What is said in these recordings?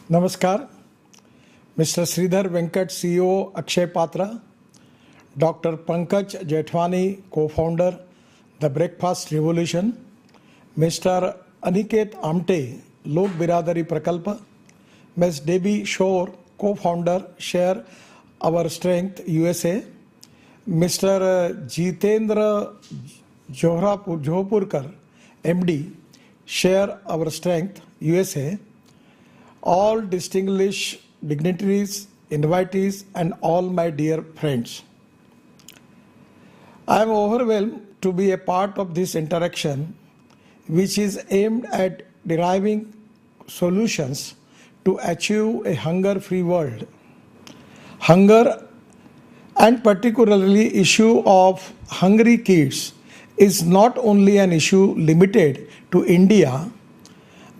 Namaskar, Mr. Sridhar Venkat, CEO, Akshay Patra, Dr. Pankaj Jethwani, co-founder, The Breakfast Revolution, Mr. Aniket Amte, Lok Biradari Prakalpa, Ms. Debbie Shore, co-founder, Share Our Strength, USA, Mr. Jitendra Johapurkar, MD, Share Our Strength, USA, all distinguished dignitaries, invitees, and all my dear friends. I am overwhelmed to be a part of this interaction, which is aimed at deriving solutions to achieve a hunger-free world. Hunger, and particularly issue of hungry kids, is not only an issue limited to India,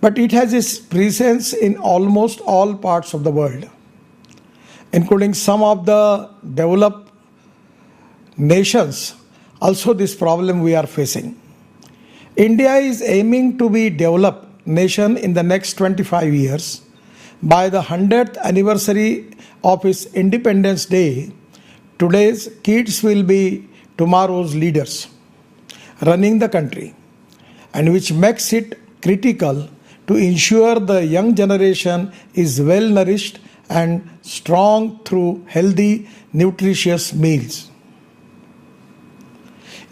but it has its presence in almost all parts of the world, including some of the developed nations. Also, this problem we are facing. India is aiming to be a developed nation in the next 25 years. By the 100th anniversary of its Independence Day, today's kids will be tomorrow's leaders running the country, and which makes it critical to ensure the young generation is well nourished and strong through healthy, nutritious meals.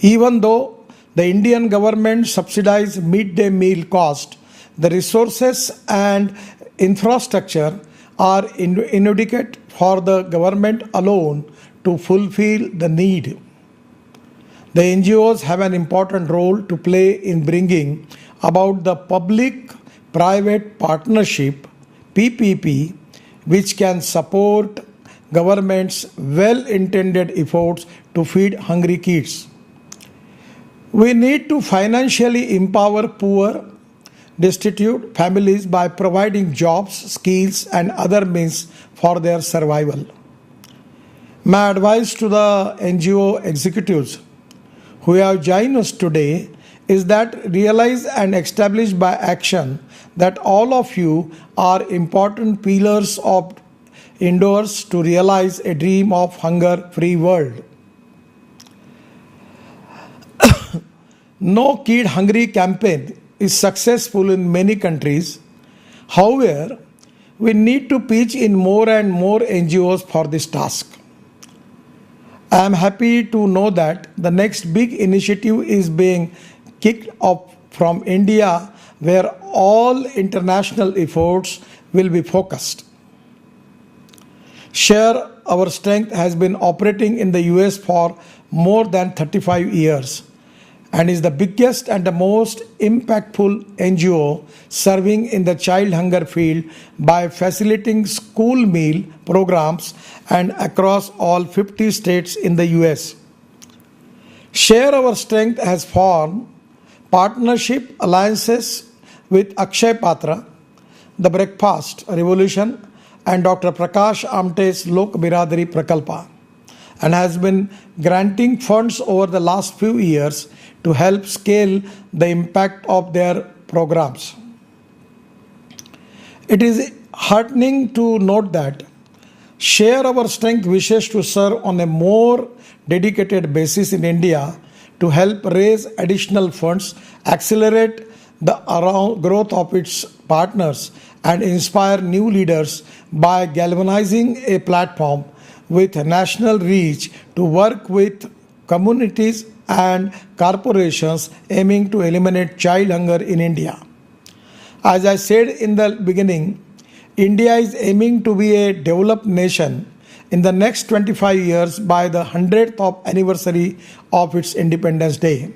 Even though the Indian government subsidizes midday meal cost, the resources and infrastructure are inadequate for the government alone to fulfill the need. The NGOs have an important role to play in bringing about the public-private partnership (PPP), which can support government's well-intended efforts to feed hungry kids. We need to financially empower poor, destitute families by providing jobs, skills, and other means for their survival. My advice to the NGO executives who have joined us today is that realize and establish by action that all of you are important pillars of indoors to realize a dream of hunger-free world. No Kid Hungry campaign is successful in many countries. However, we need to pitch in more and more NGOs for this task. I am happy to know that the next big initiative is being kicked off from India, where all international efforts will be focused. Share Our Strength has been operating in the US for more than 35 years and is the biggest and the most impactful NGO serving in the child hunger field by facilitating school meal programs and across all 50 states in the US. Share Our Strength has formed partnership alliances with Akshay Patra, The Breakfast Revolution, and Dr. Prakash Amte's Lok Biradari Prakalpa, and has been granting funds over the last few years to help scale the impact of their programs. It is heartening to note that Share Our Strength wishes to serve on a more dedicated basis in India to help raise additional funds, accelerate the growth of its partners, and inspire new leaders by galvanizing a platform with national reach to work with communities and corporations aiming to eliminate child hunger in India. As I said in the beginning, India is aiming to be a developed nation in the next 25 years by the 100th anniversary of its Independence Day.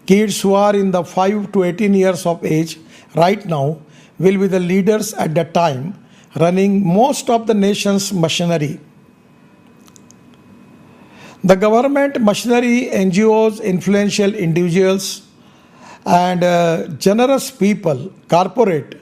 Kids who are in the 5 to 18 years of age right now will be the leaders at that time, running most of the nation's machinery. The government, machinery, NGOs, influential individuals, and generous people, corporate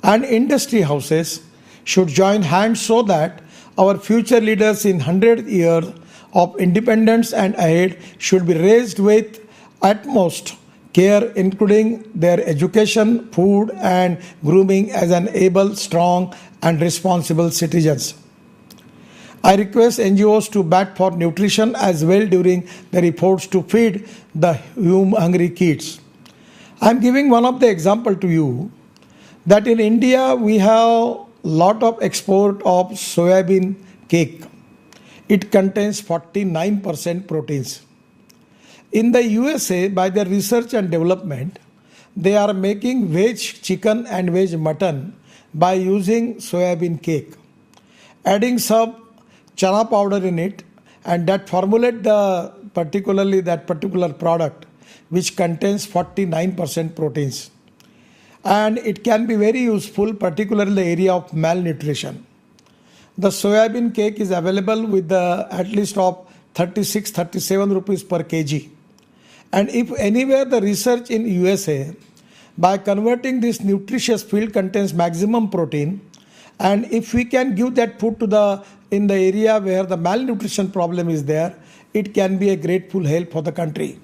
and industry houses should join hands so that our future leaders in 100 years of independence and ahead should be raised with utmost care including their education, food and grooming as an able, strong and responsible citizens. I request NGOs to bat for nutrition as well during their efforts to feed the hungry kids. I am giving one of the example to you that in India we have lot of export of soybean cake. It contains 49% proteins. In the USA, by their research and development, they are making veg chicken and veg mutton by using soybean cake, adding some chana powder in it, and that formulate the particularly that particular product which contains 49% proteins. And it can be very useful, particularly in the area of malnutrition. The soybean cake is available with the at least of 36-37 rupees per kg. And if anywhere the research in USA, by converting this nutritious field contains maximum protein, and if we can give that food to the in the area where the malnutrition problem is there, it can be a grateful help for the country.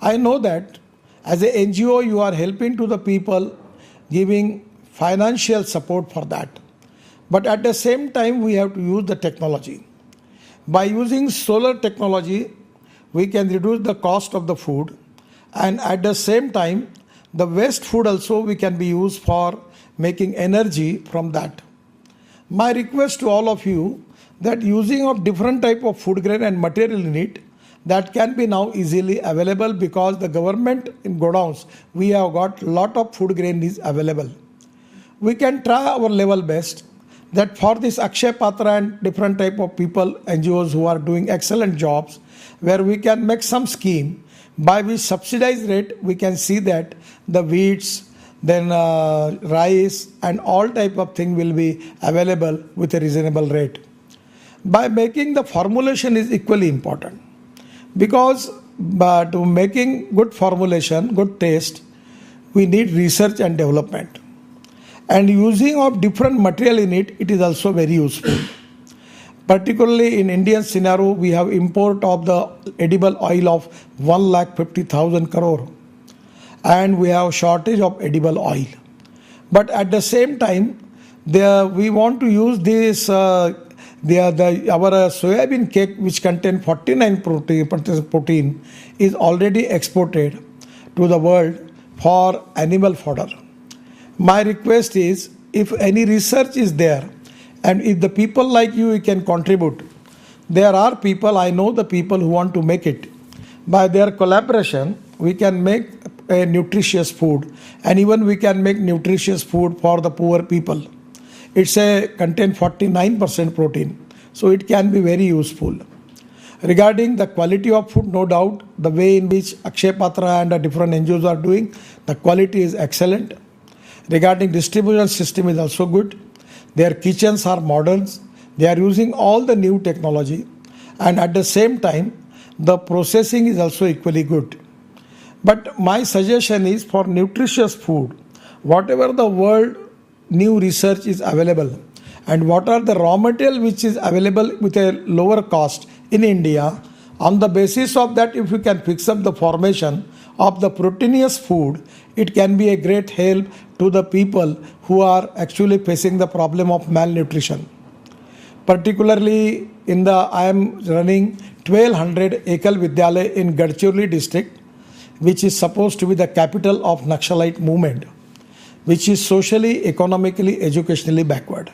I know that as a NGO you are helping to the people, giving financial support for that. But at the same time we have to use the technology. By using solar technology, we can reduce the cost of the food, and at the same time the waste food also we can be used for making energy from that. My request to all of you that using of different type of food grain and material in it, that can be now easily available because the government in godowns we have got lot of food grain is available. We can try our level best that for this Akshay Patra and different type of people, NGOs who are doing excellent jobs, where we can make some scheme by which subsidized rate we can see that the wheats, then rice and all type of thing will be available with a reasonable rate. By making the formulation is equally important, because to making good formulation, good taste, we need research and development. And using of different material in it, it is also very useful. Particularly in Indian scenario, we have import of the edible oil of 1,50,000 crore, and we have shortage of edible oil. But at the same time, we want to use this our soybean cake, which contain 49 protein, is already exported to the world for animal fodder. My request is, if any research is there, and if the people like you can contribute, there are people, I know the people who want to make it. By their collaboration, we can make a nutritious food, and even we can make nutritious food for the poor people. It's a contain 49% protein, so it can be very useful. Regarding the quality of food, no doubt, the way in which Akshay Patra and the different NGOs are doing, the quality is excellent. Regarding distribution system is also good. Their kitchens are modern. They are using all the new technology, and at the same time, the processing is also equally good. But my suggestion is for nutritious food, whatever the world new research is available, and what are the raw material which is available with a lower cost in India, on the basis of that, if we can fix up the formation of the proteinous food, it can be a great help to the people who are actually facing the problem of malnutrition. Particularly I am running 1200 Ekal Vidyalaya in Gadkari district, which is supposed to be the capital of Naxalite movement, which is socially, economically, educationally backward.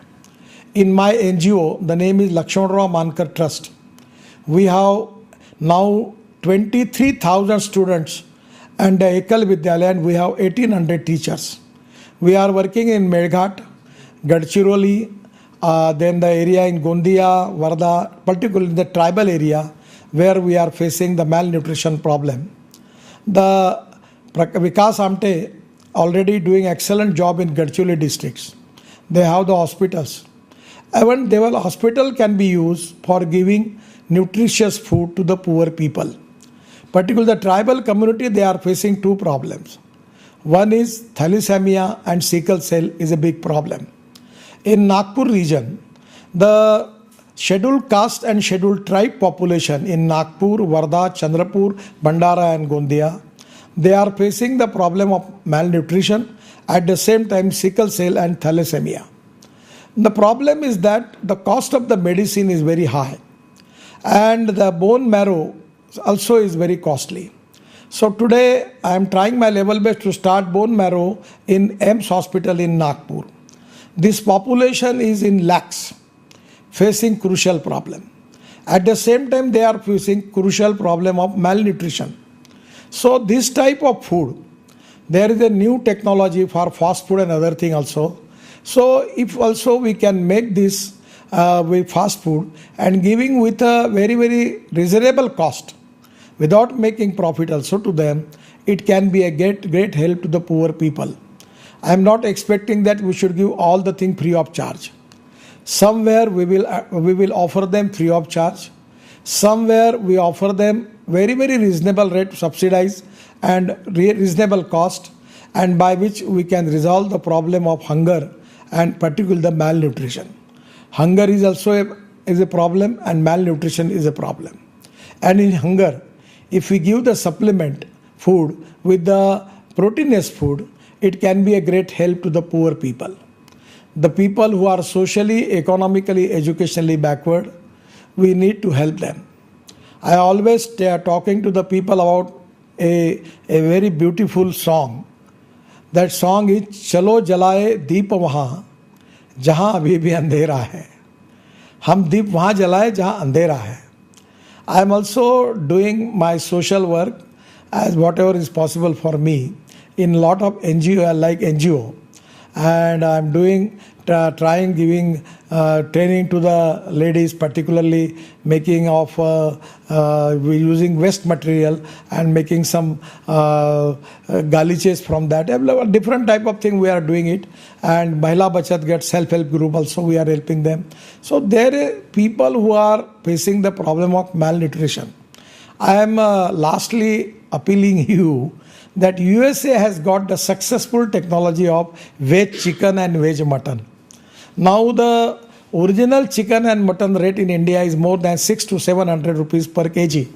In my NGO, the name is Lakshmanrao Mankar Trust. We have now 23,000 students and the Ekal Vidyalaya, and we have 1800 teachers. We are working in Medghat, Gadchiroli, then the area in Gondia, Varda, particularly in the tribal area where we are facing the malnutrition problem. The Vikas Amte already doing excellent job in Gadchiroli districts. They have the hospitals. Even the hospital can be used for giving nutritious food to the poor people. Particularly the tribal community, they are facing two problems. One is thalassemia and sickle cell is a big problem. In Nagpur region, the scheduled caste and scheduled tribe population in Nagpur, Varda, Chandrapur, Bandara and Gondia, They are facing the problem of malnutrition, at the same time sickle cell and thalassemia. The problem is that the cost of the medicine is very high and the bone marrow also is very costly. So today I am trying my level best to start bone marrow in AIMS hospital in Nagpur. This population is in lakhs, facing crucial problem. At the same time they are facing crucial problem of malnutrition. So this type of food, there is a new technology for fast food and other thing also. So if also we can make this with fast food and giving with a very reasonable cost, without making profit also to them, it can be a great help to the poor people. I am not expecting that we should give all the thing free of charge. Somewhere we will offer them free of charge. Somewhere we offer them very reasonable rate, subsidized and reasonable cost, and by which we can resolve the problem of hunger and particularly the malnutrition. Hunger is also a problem and malnutrition is a problem. And in hunger, if we give the supplement food with the proteinous food, it can be a great help to the poor people. The people who are socially, economically, educationally backward, we need to help them. I always talking to the people about a very beautiful song. That song is Chalo Jalaye Deep Wahan Jahan Abhi Bhi Andhera Hai. Hum deep wahan jalaye jahan andhera hai. I am also doing my social work as whatever is possible for me in lot of NGO like NGO, and I am doing trying giving training to the ladies, particularly making of using waste material and making some galiches from that. Different type of thing we are doing it, and Mahila Bachat Gat self-help group also we are helping them. So there are people who are facing the problem of malnutrition. I am lastly appealing you that USA has got the successful technology of veg chicken and veg mutton. Now the original chicken and mutton rate in India is more than 600 to 700 rupees per kg.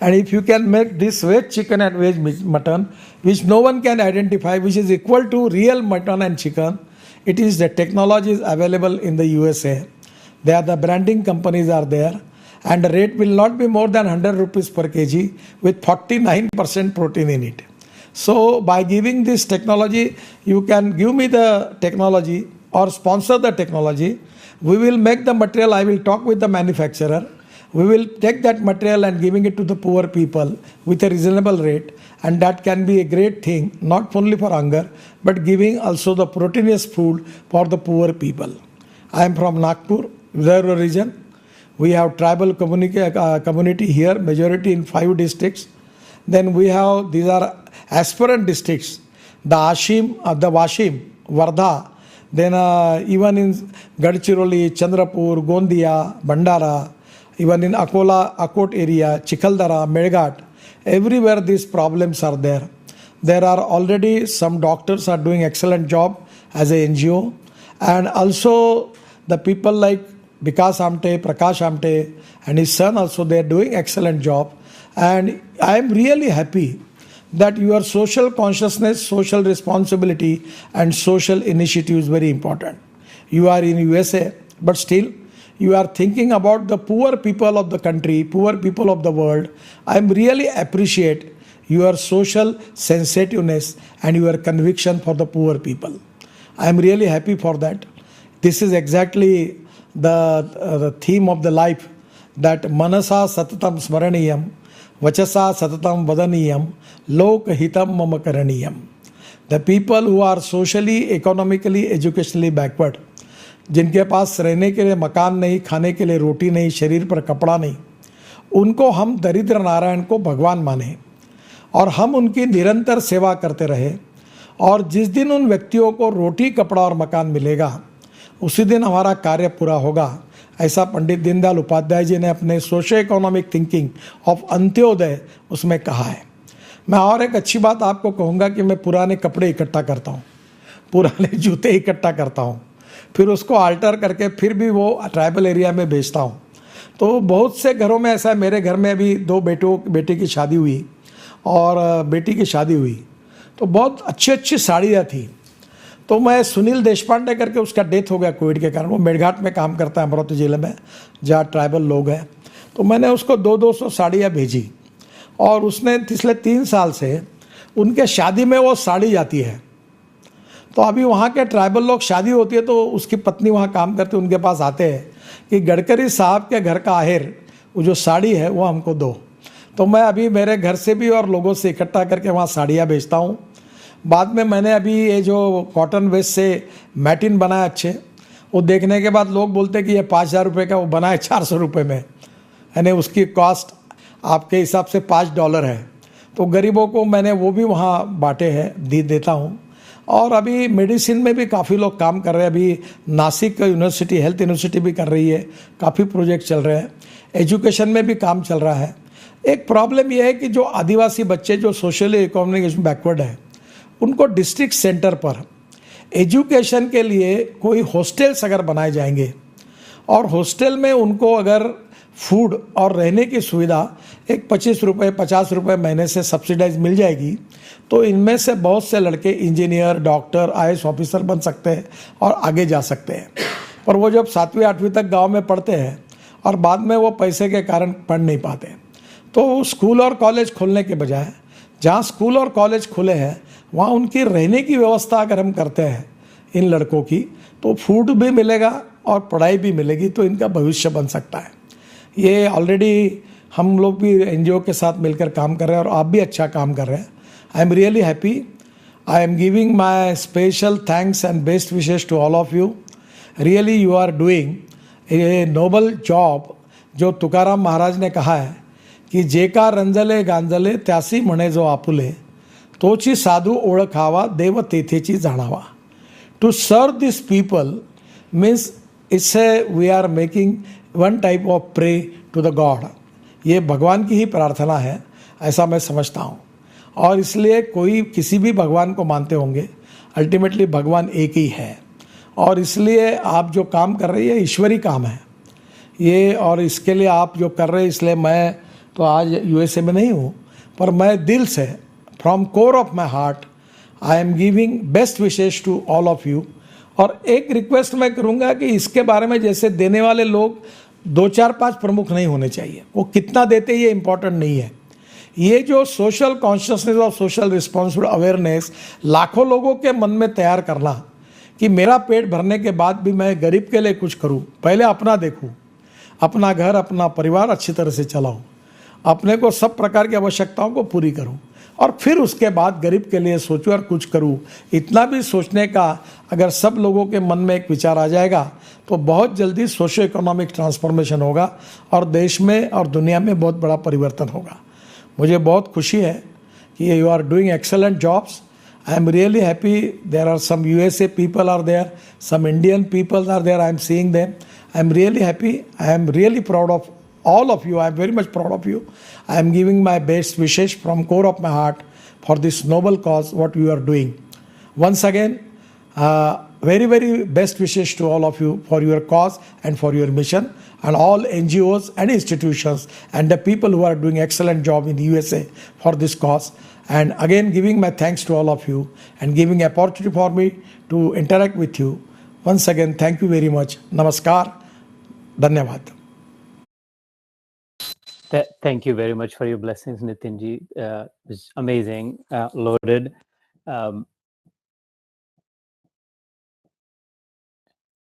And if you can make this veg chicken and veg mutton, which no one can identify, which is equal to real mutton and chicken, it is the technology is available in the USA. There the branding companies are there, and the rate will not be more than 100 rupees per kg with 49% protein in it. So by giving this technology, you can give me the technology or sponsor the technology. We will make the material. I will talk with the manufacturer. We will take that material and giving it to the poor people with a reasonable rate, and that can be a great thing, not only for hunger, but giving also the proteinous food for the poor people. I am from Nagpur, Vidarbha region. We have tribal community here, majority in 5 districts. Then we have, these are aspirant districts, the Washim, Wardha, then even in Gadchiroli, Chandrapur, Gondia, Bandara, even in Akot area, Chikhaldara, Melghat, everywhere these problems are there. There are already some doctors are doing excellent job as a NGO, and also the people like Vikas Amte, Prakash Amte and his son also, they are doing excellent job. And I am really happy that your social consciousness, social responsibility and social initiative is very important. You are in USA, but still you are thinking about the poor people of the country, poor people of the world. I really appreciate your social sensitiveness and your conviction for the poor people. I am really happy for that. This is exactly the theme of the life, that manasa satatam smaraniyam, vachasa satatam vadaniyam, lok hitam mama karaniyam. The people who are socially, economically, educationally backward, जिनके पास रहने के लिए मकान नहीं, खाने के लिए रोटी नहीं, शरीर पर कपड़ा नहीं, उनको हम दरिद्र नारायण को भगवान माने और हम उनकी निरंतर सेवा करते रहे। और जिस दिन उन व्यक्तियों को रोटी, कपड़ा और मकान मिलेगा, उसी दिन हमारा कार्य पूरा होगा। ऐसा पंडित दीनदयाल उपाध्याय जी ने अपने socio economic thinking of Antyodaya उसमें कहा है। मैं और एक अच्छी बात आपको कहूँगा कि मैं पुराने कपड़े इकट्ठा करता हूँ, पुराने जूते इकट्ठा करता हूँ, फिर उसको आल्टर करके फिर भी वो ट्राइबल एरिया में बेचता हूँ। तो बहुत से घरों में ऐसा है, मेरे घर में अभी 2 बेटी की शादी हुई और बेटी की शादी हुई, तो बहुत अच्छी अच्छी साड़ियाँ थी। तो मैं सुनील देशपांडे करके, उसका डेथ हो गया कोविड के कारण, वो मेड़घाट में काम करता है अमरावती जिले में जहाँ ट्राइबल लोग हैं। तो मैंने उसको 200 साड़ियाँ भेजी और उसने पिछले 3 साल से उनके शादी में वो साड़ी जाती है। तो अभी वहाँ के ट्राइबल लोग, शादी होती है तो उसकी पत्नी वहाँ काम करती है, उनके पास आते हैं कि गडकरी साहब के घर का आहेर, वो जो साड़ी है वो हमको दो। तो मैं अभी मेरे घर से भी और लोगों से इकट्ठा करके वहाँ साड़ियाँ बेचता हूँ। बाद में मैंने अभी ये जो कॉटन वेस्ट से मैटिन बनाया अच्छे, वो देखने के बाद लोग बोलते कि ये 5,000 रुपये का, वो बना है 400 रुपये में, यानी उसकी कॉस्ट आपके हिसाब से $5 है। तो गरीबों को मैंने वो भी वहाँ बांटे हैं, देता हूँ। और अभी मेडिसिन में भी काफ़ी लोग काम कर रहे हैं। अभी नासिक यूनिवर्सिटी, हेल्थ यूनिवर्सिटी भी कर रही है, काफ़ी प्रोजेक्ट चल रहे हैं। एजुकेशन में भी काम चल रहा है। एक प्रॉब्लम यह है कि जो आदिवासी बच्चे जो सोशली इकोनॉमिक बैकवर्ड है, उनको डिस्ट्रिक्ट सेंटर पर एजुकेशन के लिए कोई हॉस्टल्स अगर बनाए जाएंगे और हॉस्टल में उनको अगर फूड और रहने की सुविधा एक 25 रुपये 50 रुपये महीने से सब्सिडाइज मिल जाएगी, तो इनमें से बहुत से लड़के इंजीनियर, डॉक्टर, IAS ऑफिसर बन सकते हैं और आगे जा सकते हैं। पर वो जब 7वीं 8वीं तक गांव में पढ़ते हैं और बाद में वो पैसे के कारण पढ़ नहीं पाते, तो स्कूल और कॉलेज खोलने के बजाय जहाँ स्कूल और कॉलेज खुले हैं वहाँ उनकी रहने की व्यवस्था अगर हम करते हैं इन लड़कों की, तो फूड भी मिलेगा और पढ़ाई भी मिलेगी, तो इनका भविष्य बन सकता है। ये ऑलरेडी हम लोग भी NGO के साथ मिलकर काम कर रहे हैं और आप भी अच्छा काम कर रहे हैं। I am really happy. I am giving my special thanks and best wishes to all of you. Really you are doing a noble job. जो तुकाराम महाराज ने कहा है की जेका रंजले गांजले त्यासी म्हणे जो आपुले, तोची साधू ओळखावा देव तेथेची जाणावा. टू सर्व this people means it's we are making one type of pray to the god. ये भगवान की ही प्रार्थना है, ऐसा मैं समझता हूँ. और इसलिए कोई किसी भी भगवान को मानते होंगे, अल्टीमेटली भगवान एक ही है. और इसलिए आप जो काम कर रही है ईश्वरी काम है ये, और इसके लिए आप जो कर रहे हैं, इसलिए मैं तो आज USA में नहीं हूँ, पर मैं दिल से from core of my heart I am giving best wishes to all of you. और एक रिक्वेस्ट मैं करूँगा कि इसके बारे में जैसे देने वाले लोग 2 4 5 प्रमुख नहीं होने चाहिए. वो कितना देते ये इम्पोर्टेंट नहीं है. ये जो सोशल कॉन्शियसनेस और सोशल रिस्पॉन्सिबल अवेयरनेस लाखों लोगों के मन में तैयार करना कि मेरा पेट भरने के बाद भी मैं गरीब के लिए कुछ करूं, पहले अपना देखूं, अपना घर अपना परिवार अच्छी तरह से चलाऊं, अपने को सब प्रकार की आवश्यकताओं को पूरी करूं, और फिर उसके बाद गरीब के लिए सोचूं और कुछ करूं. इतना भी सोचने का अगर सब लोगों के मन में एक विचार आ जाएगा तो बहुत जल्दी सोशो इकोनॉमिक ट्रांसफॉर्मेशन होगा और देश में और दुनिया में बहुत बड़ा परिवर्तन होगा. मुझे बहुत खुशी है कि you are doing excellent jobs. I am really happy. There are some USA people are there, some Indian people are there. I am seeing them. I am really happy. I am really proud of all of you. I am very much proud of you. I am giving my best wishes from core of my heart for this noble cause what you are doing. Once again, very very best wishes to all of you for your cause and for your mission, and all NGOs and institutions and the people who are doing excellent job in the USA for this cause. And again giving my thanks to all of you and giving opportunity for me to interact with you. Once again, thank you very much. Namaskar. Dhanyavad. Thank you very much for your blessings, Nitinji. It's amazing, loaded.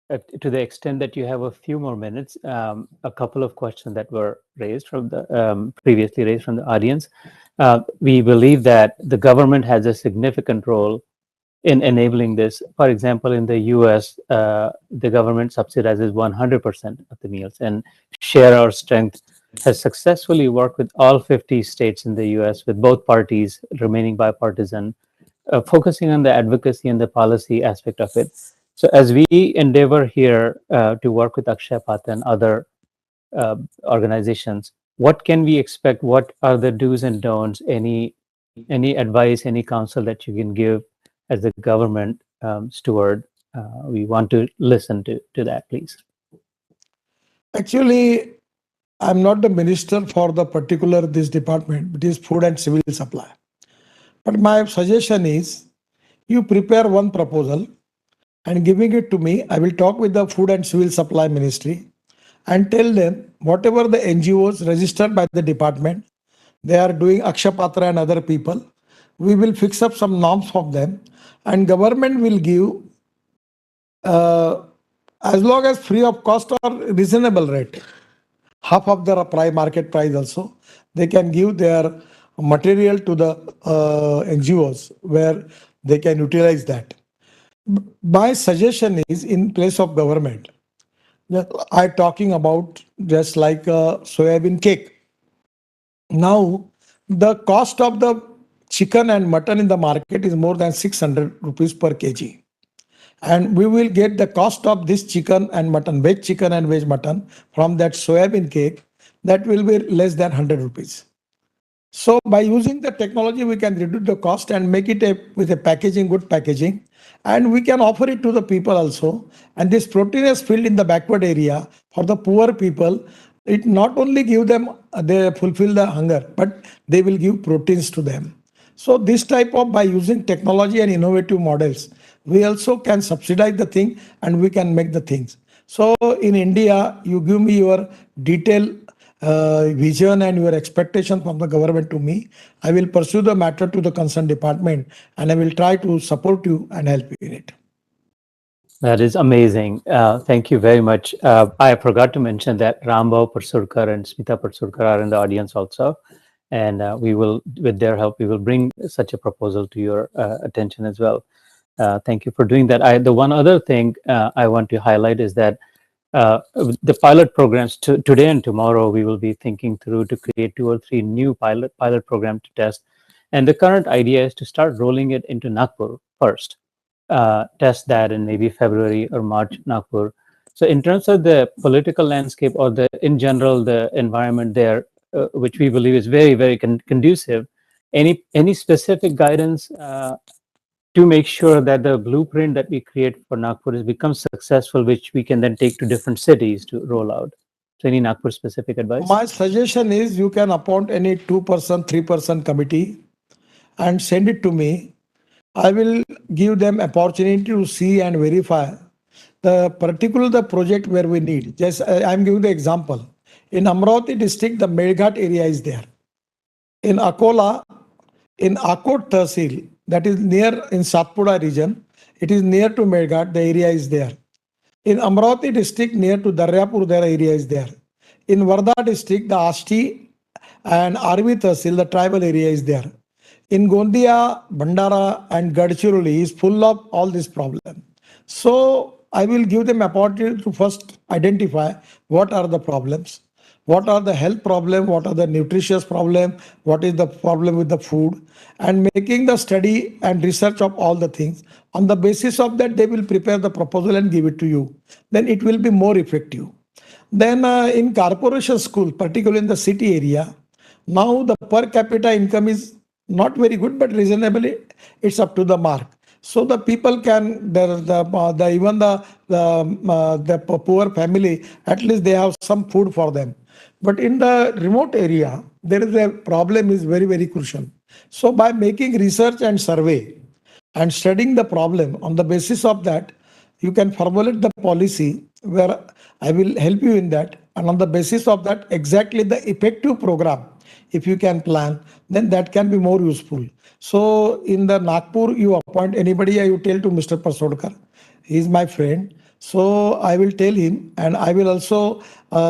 To the extent that you have a few more minutes, a couple of questions that were raised from the previously raised from the audience. We believe that the government has a significant role in enabling this. For example, in the US, the government subsidizes 100% of the meals, and Share Our Strength has successfully worked with all 50 states in the US, with both parties remaining bipartisan, focusing on the advocacy and the policy aspect of it. So as we endeavor here to work with Akshay Path and other organizations, what can we expect? What are the do's and don'ts? Any advice, any counsel that you can give as the government steward? We want to listen to that, please. Actually, I'm not the minister for the particular this department, it is food and civil supply. But my suggestion is you prepare one proposal and giving it to me. I will talk with the food and civil supply ministry and tell them whatever the NGOs registered by the department, they are doing Akshapatra and other people. We will fix up some norms for them, and government will give uh, as long as free of cost or reasonable rate, half of the market price also. They can give their material to the NGOs where they can utilize that. My suggestion is in place of government. I talking about just like a soybean cake. Now, the cost of the chicken and mutton in the market is more than 600 rupees per kg. And we will get the cost of this chicken and mutton, veg chicken and veg mutton from that soybean cake, that will be less than 100 rupees. So by using the technology, we can reduce the cost and make it with a packaging, good packaging, and we can offer it to the people also. And this protein is filled in the backward area for the poor people. It not only give them they fulfill the hunger, but they will give proteins to them. So this type of by using technology and innovative models, we also can subsidize the thing and we can make the things. So in India, you give me your detailed vision and your expectation from the government to me. I will pursue the matter to the concerned department and I will try to support you and help you in it. That is amazing. Thank you very much. I forgot to mention that Rambhav Parsurkar and Smita Parsurkar are in the audience also. And we will, with their help, we will bring such a proposal to your attention as well. Thank you for doing that. The one other thing I want to highlight is that the pilot programs today and tomorrow, we will be thinking through to create 2 or 3 new pilot program to test. And the current idea is to start rolling it into Nagpur first. Test that in maybe February or March, Nagpur. So in terms of the political landscape or in general, the environment there, which we believe is very, very conducive, any specific guidance to make sure that the blueprint that we create for Nagpur is becomes successful, which we can then take to different cities to roll out. So any Nagpur specific advice? My suggestion is you can appoint any 2-person, 3-person committee and send it to me. I will give them opportunity to see and verify the project where we need. Just I'm giving the example. In Amravati district, the Medghat area is there. In Akola, in Akot Tehsil, that is near in Satpura region, it is near to Medghat, the area is there. In Amravati district, near to Daryapur, their area is there. In Wardha district, the Asti and Arvi Tehsil, the tribal area is there. In Gondia, Bhandara and Gadchiroli is full of all this problem. So I will give them opportunity to first identify what are the problems, what are the health problem, what are the nutritious problem, what is the problem with the food, and making the study and research of all the things. On the basis of that, they will prepare the proposal and give it to you. Then it will be more effective. Then in corporation school, particularly in the city area, now the per capita income is not very good, but reasonably it's up to the mark. So the people can even the poor family, at least they have some food for them. But in the remote area, there is a problem is very, very crucial. So by making research and survey and studying the problem, on the basis of that, you can formulate the policy where I will help you in that. And on the basis of that, exactly the effective program, if you can plan, then that can be more useful. So in the Nagpur, you appoint anybody, you tell to Mr. Pasodkar. He is my friend. So I will tell him, and I will also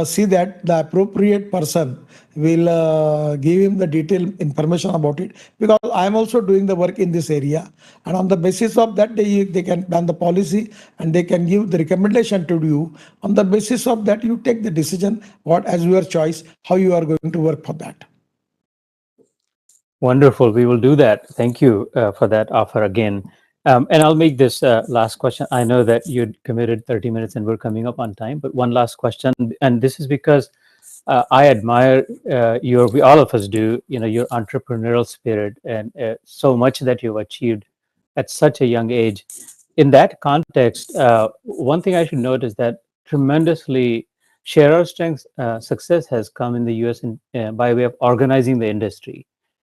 see that the appropriate person will give him the detailed information about it, because I am also doing the work in this area. And on the basis of that, they can plan the policy and they can give the recommendation to you. On the basis of that, you take the decision what as your choice, how you are going to work for that. Wonderful. We will do that. Thank you for that offer again. And I'll make this last question. I know that you'd committed 30 minutes and we're coming up on time, but one last question. And this is because I admire all of us do, your entrepreneurial spirit and so much that you've achieved at such a young age. In that context, one thing I should note is that tremendously share our strengths. Success has come in the US by way of organizing the industry,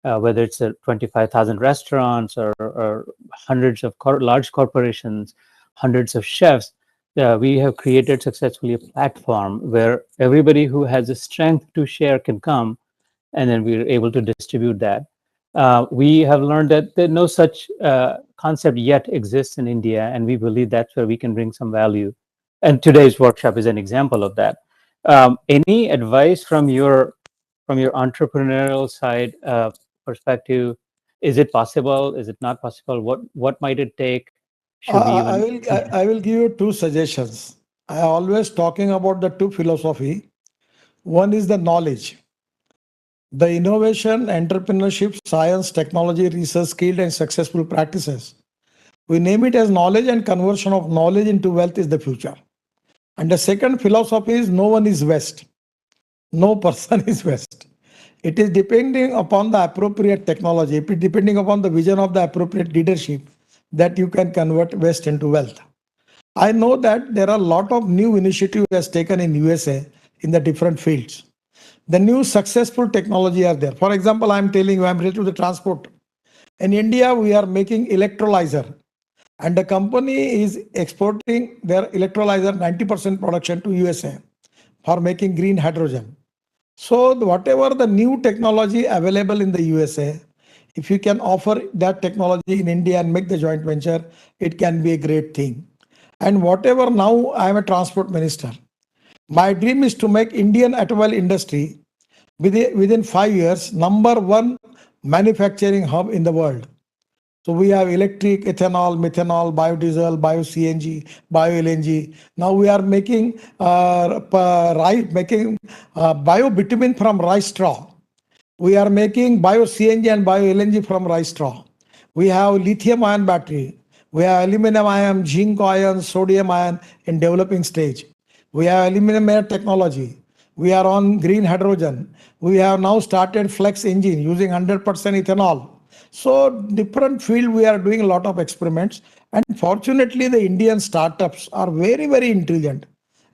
whether it's 25,000 restaurants or hundreds of large corporations, hundreds of chefs. We have created successfully a platform where everybody who has a strength to share can come, and then we're able to distribute that. We have learned that no such concept yet exists in India, and we believe that's where we can bring some value. And today's workshop is an example of that. Any advice from your entrepreneurial side perspective? Is it possible? Is it not possible? What might it take? Should we I even? will I will give you two suggestions. I always talking about the two philosophy. One is the knowledge, the innovation, entrepreneurship, science, technology, research, skilled and successful practices. We name it as knowledge, and conversion of knowledge into wealth is the future. And the second philosophy is no one is West. No person is West. It is depending upon the appropriate technology, it is depending upon the vision of the appropriate leadership that you can convert West into wealth. I know that there are a lot of new initiatives has taken in USA in the different fields. The new successful technology are there. For example, I'm telling you, I'm related to the transport. In India, we are making electrolyzer, and the company is exporting their electrolyzer 90% production to USA for making green hydrogen. So whatever the new technology available in the USA, if you can offer that technology in India and make the joint venture, it can be a great thing. And whatever, now I am a transport minister. My dream is to make Indian automobile industry within 5 years number one manufacturing hub in the world. So we have electric, ethanol, methanol, biodiesel, bio-CNG, bio-LNG. Now we are making bio-bitumen from rice straw. We are making bio-CNG and bio-LNG from rice straw. We have lithium-ion battery. We have aluminum ion, zinc ion, sodium ion in developing stage. We have aluminum air technology. We are on green hydrogen. We have now started flex engine using 100% ethanol. So different field we are doing a lot of experiments, and fortunately the Indian startups are very, very intelligent.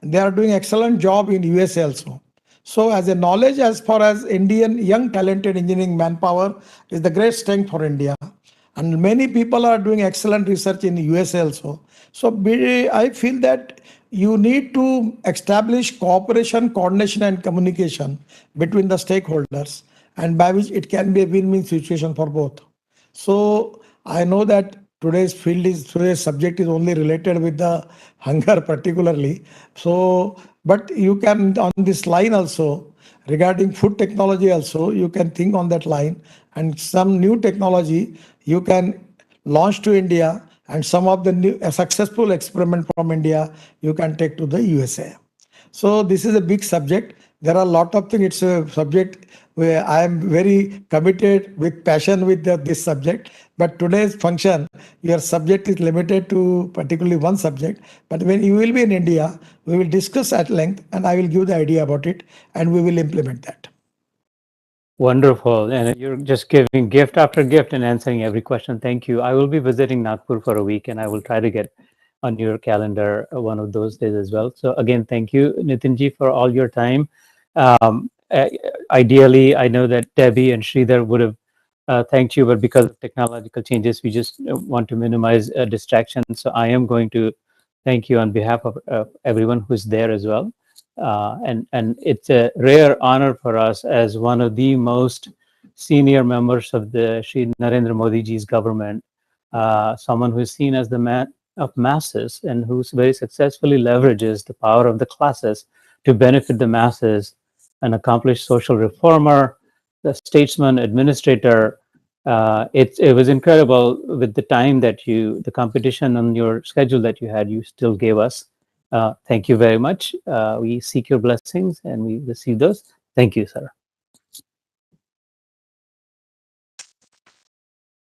They are doing excellent job in USA also. So as a knowledge, as far as Indian young talented engineering manpower is the great strength for India. And many people are doing excellent research in USA also. So I feel that you need to establish cooperation, coordination and communication between the stakeholders, and by which it can be a win-win situation for both. So I know that today's subject is only related with the hunger particularly. So, but you can on this line also, regarding food technology also, you can think on that line, and some new technology you can launch to India, and some of the new successful experiment from India you can take to the USA. So this is a big subject. There are a lot of things. It's a subject where I am very committed with passion with this subject. But today's function, your subject is limited to particularly one subject. But when you will be in India, we will discuss at length, and I will give the idea about it, and we will implement that. Wonderful. And you're just giving gift after gift and answering every question. Thank you. I will be visiting Nagpur for a week, and I will try to get on your calendar one of those days as well. So again, thank you, Nitinji, for all your time. Um, uh, Ideally, I know that Debbie and Sridhar would have thanked you, but because of technological changes, we just want to minimize distractions. So I am going to thank you on behalf of everyone who's there as well. And it's a rare honor for us as one of the most senior members of the Shri Narendra Modi ji's government, someone who is seen as the man of masses and who very successfully leverages the power of the classes to benefit the masses, an accomplished social reformer, the statesman, administrator. It was incredible with the time that the competition on your schedule that you had, you still gave us. Thank you very much. We seek your blessings and we receive those. Thank you, sir.